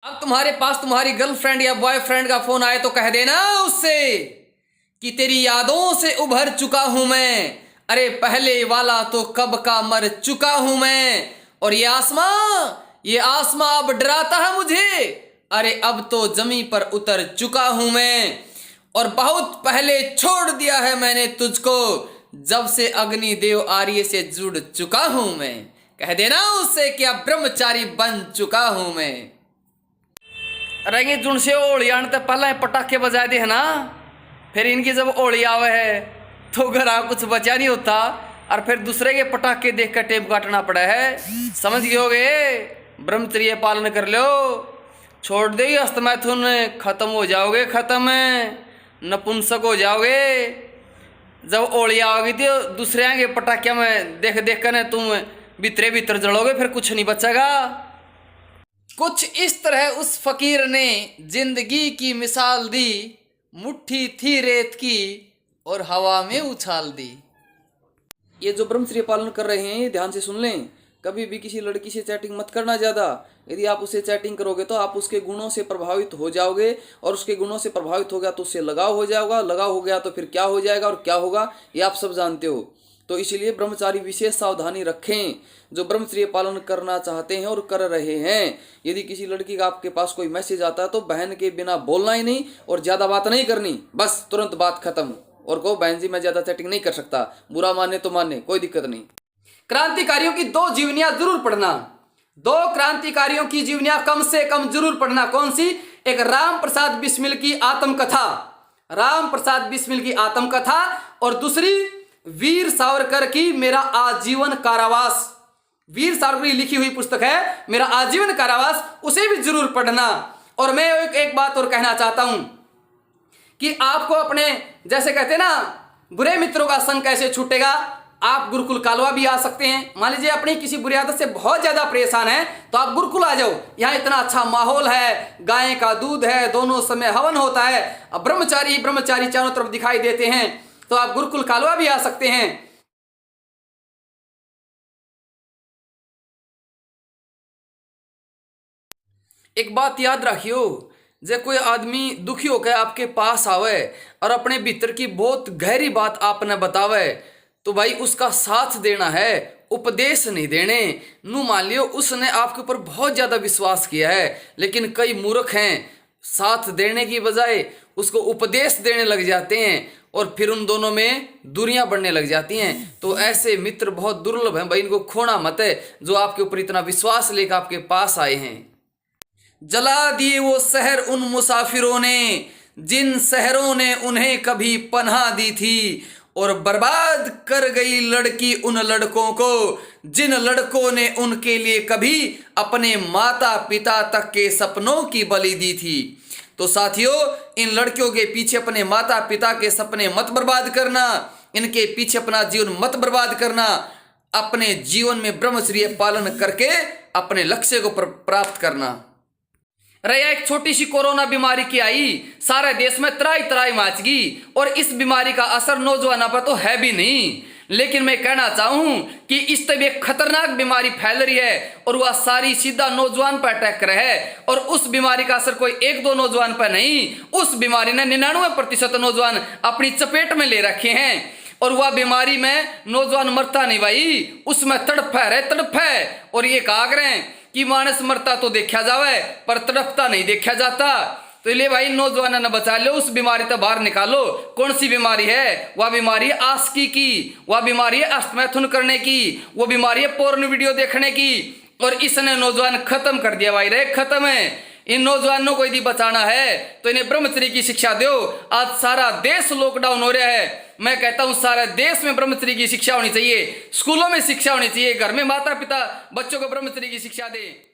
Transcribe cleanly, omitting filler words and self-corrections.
अब तुम्हारे पास तुम्हारी गर्लफ्रेंड या बॉयफ्रेंड का फोन आए तो कह देना उससे कि तेरी यादों से उभर चुका हूं मैं। अरे पहले वाला तो कब का मर चुका हूं मैं। और ये आसमां अब डराता है मुझे। अरे अब तो जमी पर उतर चुका हूं मैं। और बहुत पहले छोड़ दिया है मैंने तुझको, जब से अग्निदेव आर्य से जुड़ चुका हूं मैं। कह देना उससे कि अब ब्रह्मचारी बन चुका हूं मैं। रहेंगे जुन से होली आने तक पहले पटाखे बजाए दे है ना, फिर इनकी जब होली आवे है तो घर कुछ बचा नहीं होता, और फिर दूसरे के पटाखे देख कर टेप काटना पड़ा है। समझ गए? ब्रह्मचर्य पालन कर लो, छोड़ दे अस्तमैथुन, खत्म हो जाओगे, खत्म नपुंसक हो जाओगे। जब होली आओगी तो दूसरे के पटाखे में देख देख कर तुम भीतरे भीतर जलोगे, फिर कुछ नहीं बचेगा। कुछ इस तरह उस फकीर ने जिंदगी की मिसाल दी, मुट्ठी थी रेत की और हवा में उछाल दी। ये जो ब्रह्मचर्य पालन कर रहे हैं ये ध्यान से सुन लें। कभी भी किसी लड़की से चैटिंग मत करना ज़्यादा। यदि आप उससे चैटिंग करोगे तो आप उसके गुणों से प्रभावित हो जाओगे, और उसके गुणों से प्रभावित हो गया तो उससे लगाव हो जाएगा, लगाव हो गया तो फिर क्या हो जाएगा और क्या होगा ये आप सब जानते हो। तो इसीलिए ब्रह्मचारी विशेष सावधानी रखें जो ब्रह्मचर्य पालन करना चाहते हैं और कर रहे हैं। यदि किसी लड़की का आपके पास कोई मैसेज आता है तो बहन के बिना बोलना ही नहीं और ज़्यादा बात नहीं करनी, बस तुरंत बात खत्म। और कहो बहन जी मैं ज़्यादा चैटिंग नहीं कर सकता, बुरा माने तो माने, कोई दिक्कत नहीं। क्रांतिकारियों की 2 जीवनियां जरूर पढ़ना। 2 क्रांतिकारियों की जीवनियां कम से कम जरूर पढ़ना। कौन सी? एक राम प्रसाद बिस्मिल की आत्मकथा, राम प्रसाद बिस्मिल की आत्मकथा, और दूसरी वीर सावरकर की मेरा आजीवन कारावास। वीर सावरकर की लिखी हुई पुस्तक है मेरा आजीवन कारावास, उसे भी जरूर पढ़ना। और मैं एक बात और कहना चाहता हूं कि आपको अपने जैसे कहते हैं ना बुरे मित्रों का संग कैसे छूटेगा, आप गुरुकुल कालवा भी आ सकते हैं। मान लीजिए अपनी किसी बुरी आदत से बहुत ज्यादा परेशान है तो आप गुरुकुल आ जाओ, यहाँ इतना अच्छा माहौल है, गाय का दूध है, दोनों समय हवन होता है, अब ब्रह्मचारी ब्रह्मचारी चारों तरफ दिखाई देते हैं, तो आप गुरुकुल कालवा भी आ सकते हैं। एक बात याद रखियो, जब कोई आदमी दुखी होकर आपके पास आवे और अपने भीतर की बहुत गहरी बात आपने बतावे तो भाई उसका साथ देना है, उपदेश नहीं देने। नू मान लियो उसने आपके ऊपर बहुत ज़्यादा विश्वास किया है, लेकिन कई मूर्ख हैं साथ देने की बजाय उसको उपदेश देने लग जाते हैं और फिर उन दोनों में दूरियां बढ़ने लग जाती हैं। तो ऐसे मित्र बहुत दुर्लभ हैं भाई, इनको खोना मत है जो आपके ऊपर इतना विश्वास लेकर आपके पास आए हैं। जला दिए वो शहर उन मुसाफिरों ने जिन शहरों ने उन्हें कभी पनाह दी थी, और बर्बाद कर गई लड़की उन लड़कों को जिन लड़कों ने उनके लिए कभी अपने माता पिता तक के सपनों की बलि दी थी। तो साथियों इन लड़कियों के पीछे अपने माता पिता के सपने मत बर्बाद करना, इनके पीछे अपना जीवन मत बर्बाद करना। अपने जीवन में ब्रह्मचर्य पालन करके अपने लक्ष्य को प्राप्त करना। रहा एक छोटी सी कोरोना बीमारी की आई, सारे देश में त्राई त्राई मच गई, और इस बीमारी का असर नौजवानों पर तो है भी नहीं। लेकिन मैं कहना चाहूं कि इस तरह एक खतरनाक बीमारी फैल रही है और वह सारी सीधा नौजवान पर अटैक कर है, और उस बीमारी का असर कोई 1-2 नौजवान पर नहीं, उस बीमारी ने 99% नौजवान अपनी चपेट में ले रखे हैं। और वह बीमारी में नौजवान मरता नहीं भाई, उसमें तड़प है। और ये कहा करें कि मानस मरता तो देखा जावे पर तड़पता नहीं देखा जाता। तो इसलिए भाई नौजवानों ने बचा लो, उस बीमारी से बाहर निकालो। कौन सी बीमारी है? वह बीमारी है आशिकी की, वह बीमारी है अस्तमैथुन करने की, वो बीमारी है पोर्न वीडियो देखने की। और इसने नौजवान खत्म कर दिया भाई, रे खत्म है। इन नौजवानों को यदि बचाना है तो इन्हें ब्रह्मचर्य की शिक्षा दो। आज सारा देश लॉकडाउन हो रहा है, मैं कहता हूं सारे देश में ब्रह्मचर्य की शिक्षा होनी चाहिए, स्कूलों में शिक्षा होनी चाहिए, घर में माता पिता बच्चों को ब्रह्मचर्य की शिक्षा दें।